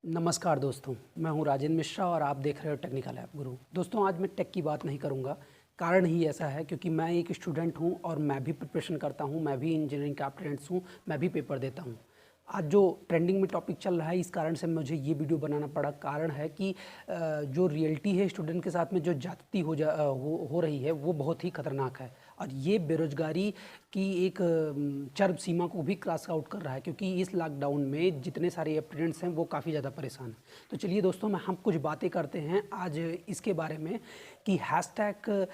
नमस्कार दोस्तों, मैं हूं राजेंद्र मिश्रा और आप देख रहे हो टेक्निकल ऐप गुरु। दोस्तों, आज मैं टेक की बात नहीं करूंगा। कारण ही ऐसा है क्योंकि मैं एक स्टूडेंट हूं और मैं भी प्रिपरेशन करता हूं, मैं भी इंजीनियरिंग का स्टूडेंट्स हूं, मैं भी पेपर देता हूं। आज जो ट्रेंडिंग में टॉपिक चल रहा है, इस कारण से मुझे ये वीडियो बनाना पड़ा। कारण है कि जो रियलिटी है स्टूडेंट के साथ में जो जाती हो रही है वो बहुत ही खतरनाक है और ये बेरोजगारी की एक चरम सीमा को भी क्रॉस आउट कर रहा है, क्योंकि इस लॉकडाउन में जितने सारे स्टूडेंट्स हैं वो काफ़ी ज़्यादा परेशान हैं। तो चलिए दोस्तों, हम कुछ बातें करते हैं आज इसके बारे में कि hashtag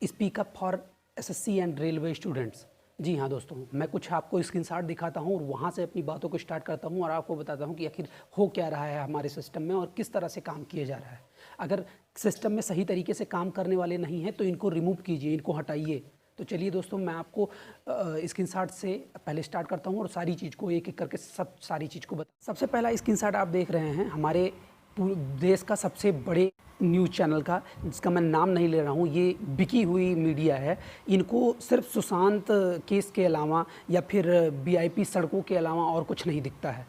speak up for SSC and railway students. जी हाँ दोस्तों, मैं कुछ आपको स्क्रीनशॉट दिखाता हूँ और वहाँ से अपनी बातों को स्टार्ट करता हूँ और आपको बताता हूँ कि आखिर हो क्या रहा है हमारे सिस्टम में और किस तरह से काम किया जा रहा है। अगर सिस्टम में सही तरीके से काम करने वाले नहीं हैं तो इनको रिमूव कीजिए, इनको हटाइए। तो चलिए दोस्तों, मैं आपको स्क्रीनशॉट से पहले स्टार्ट करता हूँ और सारी चीज़ को एक एक करके सारी चीज़ को बता। सबसे पहला स्क्रीनशॉट आप देख रहे हैं हमारे पूरे देश का सबसे बड़े न्यूज़ चैनल का, जिसका मैं नाम नहीं ले रहा हूँ। ये बिकी हुई मीडिया है। इनको सिर्फ सुशांत केस के अलावा या फिर वीआईपी सड़कों के अलावा और कुछ नहीं दिखता है।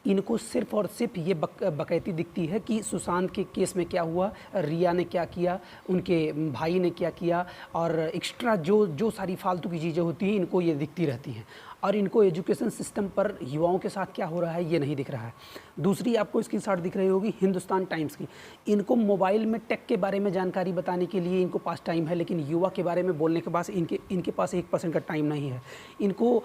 इनको सिर्फ और सिर्फ ये बकैती दिखती है कि सुशांत के केस में क्या हुआ, रिया ने क्या किया, उनके भाई ने क्या किया और एक्स्ट्रा जो सारी फालतू की चीज़ें होती हैं इनको ये दिखती रहती हैं। और इनको एजुकेशन सिस्टम पर युवाओं के साथ क्या हो रहा है ये नहीं दिख रहा है। दूसरी आपको इसकी साथ दिख रही होगी हिंदुस्तान टाइम्स की। इनको मोबाइल में टेक के बारे में जानकारी बताने के लिए इनको पास टाइम है, लेकिन युवा के बारे में बोलने के पास इनके पास 1% का टाइम नहीं है। इनको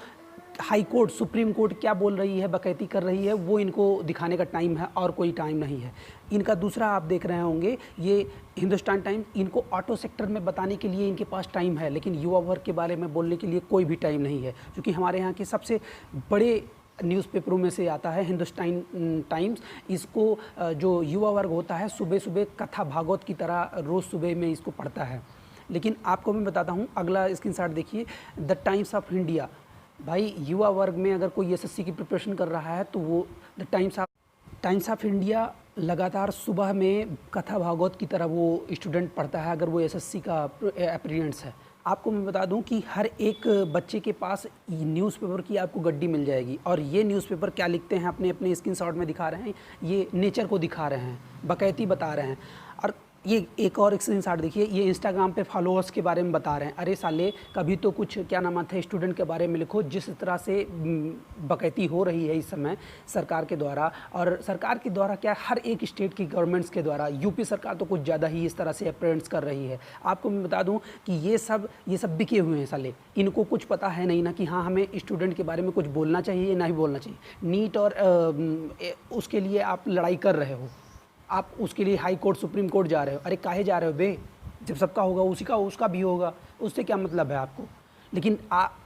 हाई कोर्ट, सुप्रीम कोर्ट क्या बोल रही है, बकैती कर रही है, वो इनको दिखाने का टाइम है और कोई टाइम नहीं है। इनका दूसरा आप देख रहे होंगे, ये हिंदुस्तान टाइम्स, इनको ऑटो सेक्टर में बताने के लिए इनके पास टाइम है, लेकिन युवा वर्ग के बारे में बोलने के लिए कोई भी टाइम नहीं है। क्योंकि हमारे यहाँ के सबसे बड़े न्यूज़पेपरों में से आता है हिंदुस्तान टाइम्स। इसको जो युवा वर्ग होता है सुबह सुबह कथा भागवत की तरह रोज़ सुबह में इसको पढ़ता है। लेकिन आपको मैं बताता हूँ, अगला स्क्रीनशॉट देखिए, द टाइम्स ऑफ इंडिया। भाई, युवा वर्ग में अगर कोई एसएससी की प्रिपरेशन कर रहा है तो वो द टाइम्स ऑफ इंडिया लगातार सुबह में कथा भागवत की तरह वो स्टूडेंट पढ़ता है, अगर वो एसएससी का एस्पिरेंट्स है। आपको मैं बता दूं कि हर एक बच्चे के पास न्यूज़पेपर की आपको गड्डी मिल जाएगी और ये न्यूज़पेपर क्या लिखते हैं अपने अपने स्क्रीनशॉट में दिखा रहे हैं, ये नेचर को दिखा रहे हैं, बकैती बता रहे हैं। और ये एक और स्क्रीनशॉट देखिए, ये इंस्टाग्राम पे फॉलोअर्स के बारे में बता रहे हैं। अरे साले, कभी तो कुछ क्या नाम आता है स्टूडेंट के बारे में लिखो। जिस तरह से बकैती हो रही है इस समय सरकार के द्वारा, और सरकार के द्वारा क्या, हर एक स्टेट की गवर्नमेंट्स के द्वारा, यूपी सरकार तो कुछ ज़्यादा ही इस तरह से अप्रेंट्स कर रही है। आपको मैं बता दूं कि ये सब बिके हुए हैं साले। इनको कुछ पता है नहीं ना कि हाँ, हमें स्टूडेंट के बारे में कुछ बोलना चाहिए ना ही बोलना चाहिए। नीट और उसके लिए आप लड़ाई कर रहे हो, आप उसके लिए हाई कोर्ट, सुप्रीम कोर्ट जा रहे हो। अरे काहे जा रहे हो बे? जब सबका होगा उसी का उसका भी होगा, उससे क्या मतलब है आपको? लेकिन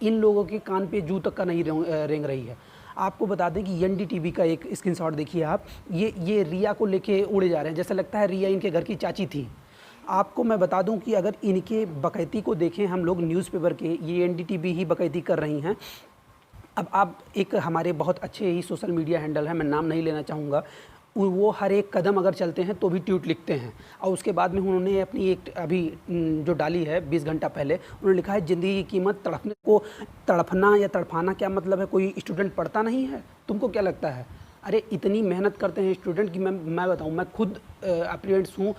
इन लोगों के कान पे जू तक का नहीं रेंग रही है। आपको बता दें कि एनडीटीवी का एक स्क्रीनशॉट देखिए आप, ये रिया को लेके उड़े जा रहे हैं, जैसे लगता है रिया इनके घर की चाची थी। आपको मैं बता दूं कि अगर इनके बकैती को देखें हम लोग न्यूज़पेपर के, ये एनडीटीवी ही बकैती कर रही हैं। अब आप एक हमारे बहुत अच्छे ही सोशल मीडिया हैंडल है, मैं नाम नहीं लेना चाहूँगा, वो हर एक कदम अगर चलते हैं तो भी ट्वीट लिखते हैं। और उसके बाद में उन्होंने अपनी एक अभी जो डाली है 20 घंटा पहले, उन्होंने लिखा है ज़िंदगी की कीमत तड़पने को, तड़पना या तड़पाना क्या मतलब है? कोई स्टूडेंट पढ़ता नहीं है? तुमको क्या लगता है? अरे इतनी मेहनत करते हैं स्टूडेंट की, मैं बताऊं, मैं खुद अप्रेंटिस हूँ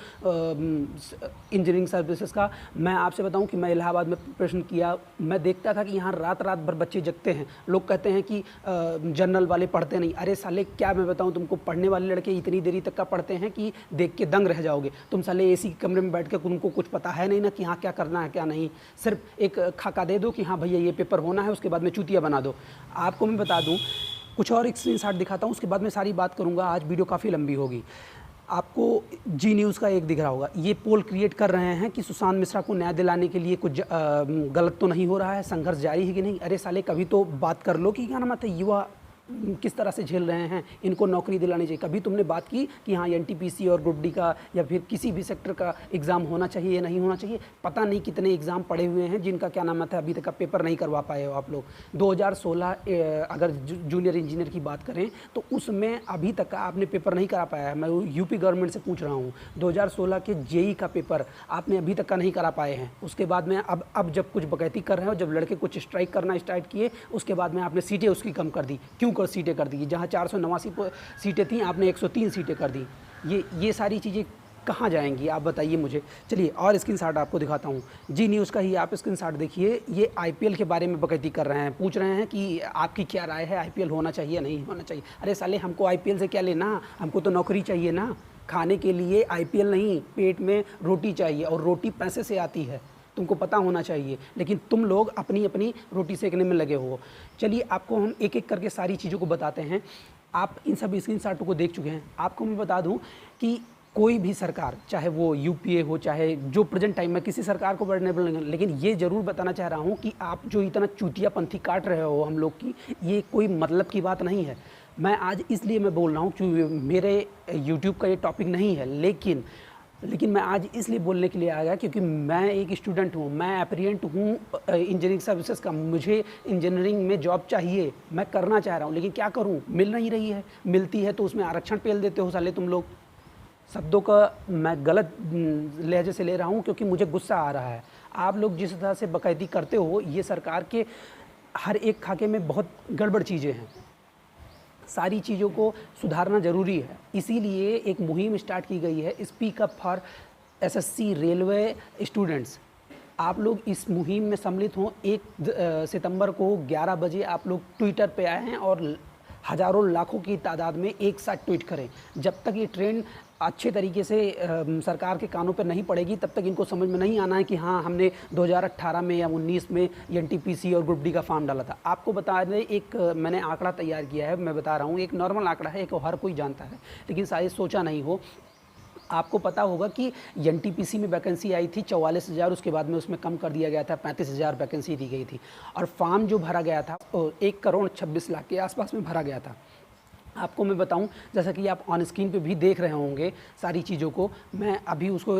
इंजीनियरिंग सर्विसेज का। मैं आपसे बताऊं कि मैं इलाहाबाद में प्रिपरेशन किया, मैं देखता था कि यहाँ रात रात भर बच्चे जगते हैं। लोग कहते हैं कि जनरल वाले पढ़ते नहीं। अरे साले, क्या मैं बताऊं तुमको, पढ़ने वाले लड़के इतनी देरी तक का पढ़ते हैं कि देख के दंग रह जाओगे। तुम साले एसी कमरे में बैठ के तुमको कुछ पता है नहीं ना कि हाँ क्या करना है क्या नहीं। सिर्फ एक खाका दे दो कि हाँ भैया ये पेपर होना है, उसके बाद में चूतिया बना दो। आपको मैं बता दूँ, कुछ और एक स्क्रीनशॉट दिखाता हूँ, उसके बाद में सारी बात करूँगा। आज वीडियो काफ़ी लंबी होगी। आपको जी न्यूज़ का एक दिख रहा होगा, ये पोल क्रिएट कर रहे हैं कि सुशांत मिश्रा को न्याय दिलाने के लिए कुछ गलत तो नहीं हो रहा है, संघर्ष जारी है कि नहीं। अरे साले, कभी तो बात कर लो कि क्या नाम आता है, युवा किस तरह से झेल रहे हैं, इनको नौकरी दिलानी चाहिए। कभी तुमने बात की कि हाँ एनटीपीसी और ग्रुप डी का या फिर किसी भी सेक्टर का एग्ज़ाम होना चाहिए या नहीं होना चाहिए? पता नहीं कितने एग्ज़ाम पड़े हुए हैं जिनका क्या नाम आता है अभी तक का पेपर नहीं करवा पाए हो आप लोग। 2016 अगर जूनियर इंजीनियर की बात करें तो उसमें अभी तक का आपने पेपर नहीं करा पाया है। मैं यूपी गवर्नमेंट से पूछ रहा हूँ, 2016 के जेई का पेपर आपने अभी तक का नहीं करा पाए हैं। उसके बाद में अब जब कुछ बकैती कर रहे हो, जब लड़के कुछ स्ट्राइक करना स्टार्ट किए, उसके बाद में आपने सीटें उसकी कम कर दी। क्यों को सीटें कर दी, जहाँ 489 सीटें थी आपने 103 सीटें कर दी। ये सारी चीज़ें कहाँ जाएंगी आप बताइए मुझे। चलिए और स्क्रीनशॉट आपको दिखाता हूँ। जी न्यूज़ का ही आप स्क्रीनशॉट देखिए, ये आईपीएल के बारे में बकैती कर रहे हैं, पूछ रहे हैं कि आपकी क्या राय है, आईपीएल होना चाहिए नहीं होना चाहिए। अरे साले हमको आईपीएल से क्या लेना, हमको तो नौकरी चाहिए ना, खाने के लिए आईपीएल नहीं, पेट में रोटी चाहिए और रोटी पैसे से आती है, तुमको पता होना चाहिए। लेकिन तुम लोग अपनी अपनी रोटी सेकने में लगे हो। चलिए आपको हम एक एक करके सारी चीज़ों को बताते हैं। आप इन सब स्क्रीनशॉटों को देख चुके हैं। आपको मैं बता दूं कि कोई भी सरकार, चाहे वो यूपीए हो, चाहे जो प्रेजेंट टाइम में, किसी सरकार को बढ़ने, लेकिन ये ज़रूर बताना चाह रहा हूँ कि आप जो इतना चूतियापंथी काट रहे हो हम लोग की, ये कोई मतलब की बात नहीं है। मैं आज इसलिए मैं बोल रहा हूँ कि मेरे यूट्यूब का ये टॉपिक नहीं है, लेकिन मैं आज इसलिए बोलने के लिए आ गया क्योंकि मैं एक स्टूडेंट हूँ, मैं एप्रिएंट हूँ इंजीनियरिंग सर्विसेज का। मुझे इंजीनियरिंग में जॉब चाहिए, मैं करना चाह रहा हूँ, लेकिन क्या करूँ, मिल नहीं रही है। मिलती है तो उसमें आरक्षण पेल देते हो साले तुम लोग। शब्दों का मैं गलत लहजे से ले रहा हूँ क्योंकि मुझे गुस्सा आ रहा है। आप लोग जिस तरह से बकैती करते हो, ये सरकार के हर एक खाके में बहुत गड़बड़ चीज़ें हैं। सारी चीज़ों को सुधारना ज़रूरी है, इसीलिए एक मुहिम स्टार्ट की गई है, speak up for SSC railway students. आप लोग इस मुहिम में सम्मिलित हों। 1 सितंबर को 11 बजे आप लोग ट्विटर पे आए हैं और हज़ारों लाखों की तादाद में एक साथ ट्वीट करें। जब तक ये ट्रेंड अच्छे तरीके से सरकार के कानों पर नहीं पड़ेगी, तब तक इनको समझ में नहीं आना है कि हाँ हमने 2018 में या 19 में एनटीपीसी और ग्रुप डी का फॉर्म डाला था। आपको बता दें, एक मैंने आंकड़ा तैयार किया है, मैं बता रहा हूँ, एक नॉर्मल आंकड़ा है, एक हर कोई जानता है, लेकिन शायद सोचा नहीं हो। आपको पता होगा कि एनटीपीसी में वैकेंसी आई थी 44,000, उसके बाद में उसमें कम कर दिया गया था, 35,000 वैकेंसी दी गई थी। और फॉर्म जो भरा गया था 1,26,00,000 के आसपास में भरा गया था। आपको मैं बताऊं, जैसा कि आप ऑन स्क्रीन पे भी देख रहे होंगे सारी चीज़ों को, मैं अभी उसको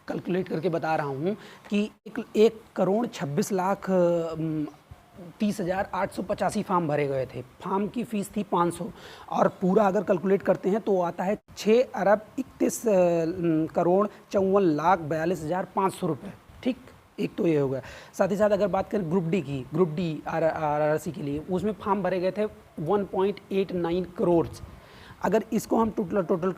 कैलकुलेट करके बता रहा हूं कि 1,26,30,885 फॉर्म भरे गए थे। फॉर्म की फ़ीस थी 500 और पूरा अगर कैलकुलेट करते हैं तो आता है 6,31,54,42,500 रुपये। ठीक, एक तो ये हो गया। साथ ही साथ अगर बात करें ग्रुप डी की, ग्रुप डी आरआरसी के लिए, उसमें फॉर्म भरे गए थे 1.89 करोड़। अगर इसको हम टोटल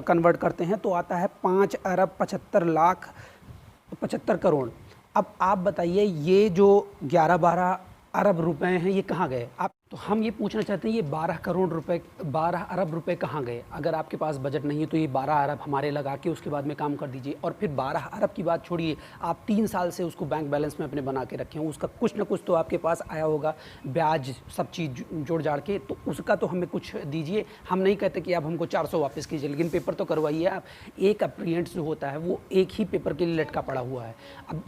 कन्वर्ट करते हैं तो आता है 5,75,75 करोड़। अब आप बताइए, ये जो 11-12 अरब रुपए हैं, ये कहाँ गए? आप तो हम ये पूछना चाहते हैं, ये 12 करोड़ रुपए, 12 अरब रुपए कहाँ गए? अगर आपके पास बजट नहीं है तो ये 12 अरब हमारे लगा के उसके बाद में काम कर दीजिए। और फिर 12 अरब की बात छोड़िए, आप 3 साल से उसको बैंक बैलेंस में अपने बना के रखे हैं, उसका कुछ ना कुछ तो आपके पास आया होगा, ब्याज सब चीज़ जोड़ जाड़ के, तो उसका तो हमें कुछ दीजिए। हम नहीं कहते कि आप हमको 400 वापस कीजिए, लेकिन पेपर तो करवाइए आप। एक अप्रिएंट्स जो होता है वो एक ही पेपर के लिए लटका पड़ा हुआ है। अब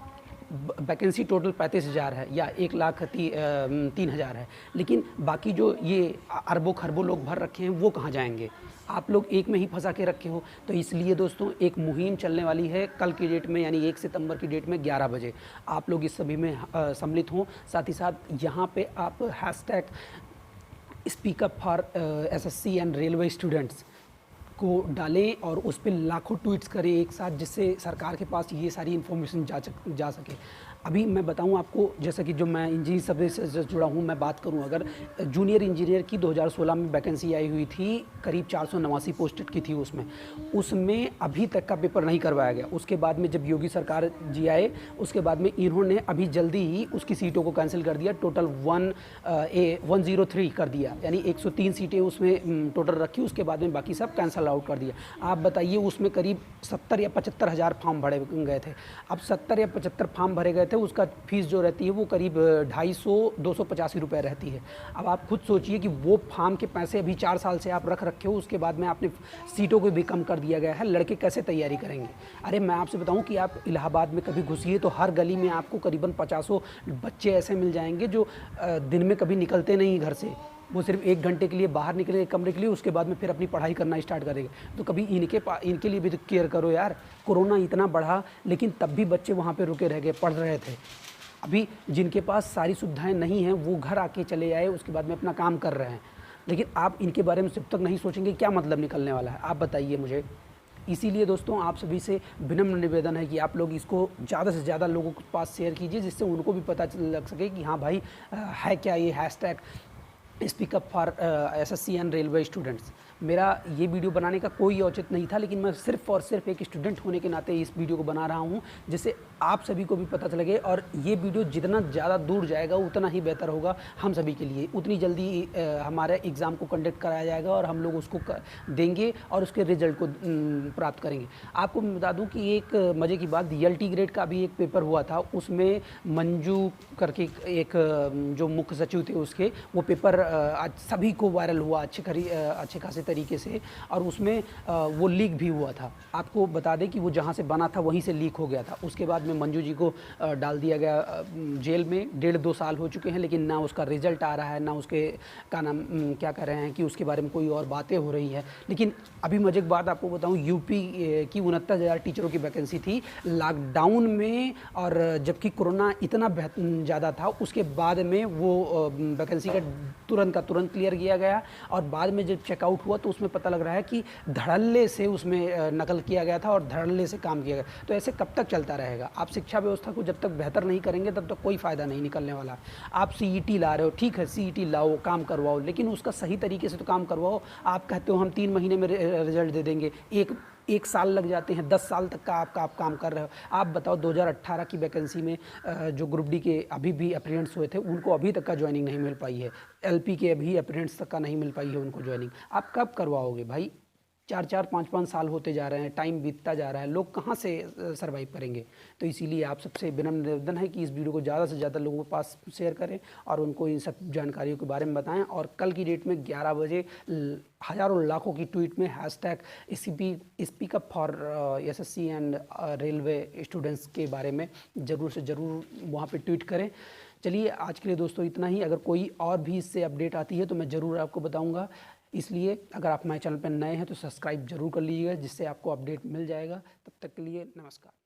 वैकेंसी टोटल 35,000 है या 1,03,000 है, लेकिन बाकी जो ये अरबों खरबों लोग भर रखे हैं वो कहाँ जाएंगे? आप लोग एक में ही फंसा के रखे हो। तो इसलिए दोस्तों एक मुहिम चलने वाली है कल की डेट में, यानी 1 सितंबर की डेट में 11 बजे। आप लोग इस सभी में सम्मिलित हों। साथ ही साथ यहाँ पे आप hashtag speak up for SSC and railway students को डालें और उस पर लाखों ट्वीट्स करें एक साथ, जिससे सरकार के पास ये सारी इन्फॉर्मेशन जा सके। अभी मैं बताऊं आपको, जैसा कि जो मैं इंजीनियरिंग सर्विस से जुड़ा हूं, मैं बात करूं, अगर जूनियर इंजीनियर की 2016 में वैकेंसी आई हुई थी, करीब 489 पोस्टेड की थी उसमें अभी तक का पेपर नहीं करवाया गया। उसके बाद में जब योगी सरकार जी आए, उसके बाद में इन्होंने अभी जल्दी ही उसकी सीटों को कैंसिल कर दिया, टोटल 103 कर दिया, यानी 103 सीटें उसमें टोटल रखी, उसके बाद में बाकी सब कैंसिल आउट कर दिया। आप बताइए, उसमें करीब 70 या 75 हज़ार फॉर्म भरे गए थे। अब 70 या 75 फॉर्म भरे गए थे, उसका फीस जो रहती है वो करीब 250-285 रुपये रहती है। अब आप खुद सोचिए कि वो फॉर्म के पैसे अभी 4 साल से आप रख रखे हो, उसके बाद में आपने सीटों को भी कम कर दिया गया है, लड़के कैसे तैयारी करेंगे? अरे मैं आपसे बताऊं कि आप इलाहाबाद में कभी घुसिए तो हर गली में आपको करीबन 50 बच्चे ऐसे मिल जाएंगे जो दिन में कभी निकलते नहीं घर से, वो सिर्फ 1 घंटे के लिए बाहर निकलेंगे कमरे के लिए, उसके बाद में फिर अपनी पढ़ाई करना स्टार्ट करेंगे। तो कभी इनके लिए भी तो केयर करो यार। कोरोना इतना बढ़ा लेकिन तब भी बच्चे वहाँ पे रुके रह गए, पढ़ रहे थे। अभी जिनके पास सारी सुविधाएं नहीं हैं वो घर आके चले आए, उसके बाद में अपना काम कर रहे हैं, लेकिन आप इनके बारे में जब तक नहीं सोचेंगे क्या मतलब निकलने वाला है, आप बताइए मुझे। इसीलिए दोस्तों आप सभी से विनम्र निवेदन है कि आप लोग इसको ज़्यादा से ज़्यादा लोगों के पास शेयर कीजिए, जिससे उनको भी पता लग सके कि हाँ भाई है क्या ये hashtag speak up for SSC and railway students. मेरा ये वीडियो बनाने का कोई औचित्य नहीं था, लेकिन मैं सिर्फ और सिर्फ एक स्टूडेंट होने के नाते इस वीडियो को बना रहा हूँ, जिससे आप सभी को भी पता चले और ये वीडियो जितना ज़्यादा दूर जाएगा उतना ही बेहतर होगा हम सभी के लिए। उतनी जल्दी हमारे एग्ज़ाम को कंडक्ट कराया जाएगा और हम लोग उसको देंगे और उसके रिजल्ट को प्राप्त करेंगे। आपको मैं बता दूं कि एक मज़े की बात, DLT ग्रेड का भी एक पेपर हुआ था, उसमें मंजू करके एक जो मुख्य सचिव थे उसके, वो पेपर आज सभी को वायरल हुआ अच्छे खासे तरीके से, और उसमें वो लीक भी हुआ था। आपको बता दें कि वो जहाँ से बना था वहीं से लीक हो गया था। उसके बाद में मंजू जी को डाल दिया गया जेल में। 1.5-2 साल हो चुके हैं, लेकिन ना उसका रिजल्ट आ रहा है, ना उसके का नाम क्या कह रहे हैं कि उसके बारे में कोई और बातें हो रही है। लेकिन अभी मजे की बात आपको बताऊं, यूपी की 69,000 टीचरों की वैकेंसी थी लॉकडाउन में, और जबकि कोरोना इतना ज़्यादा था, उसके बाद में वो वैकेंसी का तुरंत क्लियर किया गया। और बाद में जब चेकआउट हुआ तो उसमें पता लग रहा है कि धड़ल्ले से उसमें नकल किया गया था और धड़ल्ले से काम किया गया। तो ऐसे कब तक चलता रहेगा? आप शिक्षा व्यवस्था को जब तक बेहतर नहीं करेंगे तब तक कोई फ़ायदा नहीं निकलने वाला। आप CET ला रहे हो, ठीक है, CET लाओ, काम करवाओ, लेकिन उसका सही तरीके से तो काम करवाओ। आप कहते हो हम 3 महीने में रिजल्ट दे देंगे, एक साल लग जाते हैं, 10 साल तक का आप काम कर रहे हो। आप बताओ 2018 की वैकेंसी में जो ग्रुप डी के अभी भी एप्रेंट्स हुए थे उनको अभी तक का ज्वाइनिंग नहीं मिल पाई है। LP के अभी एप्रेंट्स तक का नहीं मिल पाई है उनको ज्वाइनिंग। आप कब करवाओगे भाई? 4-4, 5-5 साल होते जा रहे हैं, टाइम बीतता जा रहा है, लोग कहाँ से सर्वाइव करेंगे? तो इसीलिए आप सबसे विनम्र निवेदन है कि इस वीडियो को ज़्यादा से ज़्यादा लोगों के पास शेयर करें और उनको इन सब जानकारियों के बारे में बताएं। और कल की डेट में 11 बजे हज़ारों लाखों की ट्वीट में #speak up for SSC and railway students के बारे में ज़रूर से ज़रूर वहाँ पर ट्वीट करें। चलिए आज के लिए दोस्तों इतना ही। अगर कोई और भी इससे अपडेट आती है तो मैं ज़रूर आपको बताऊँगा। इसलिए अगर आप हमारे चैनल पर नए हैं तो सब्सक्राइब जरूर कर लीजिएगा, जिससे आपको अपडेट मिल जाएगा। तब तक के लिए नमस्कार।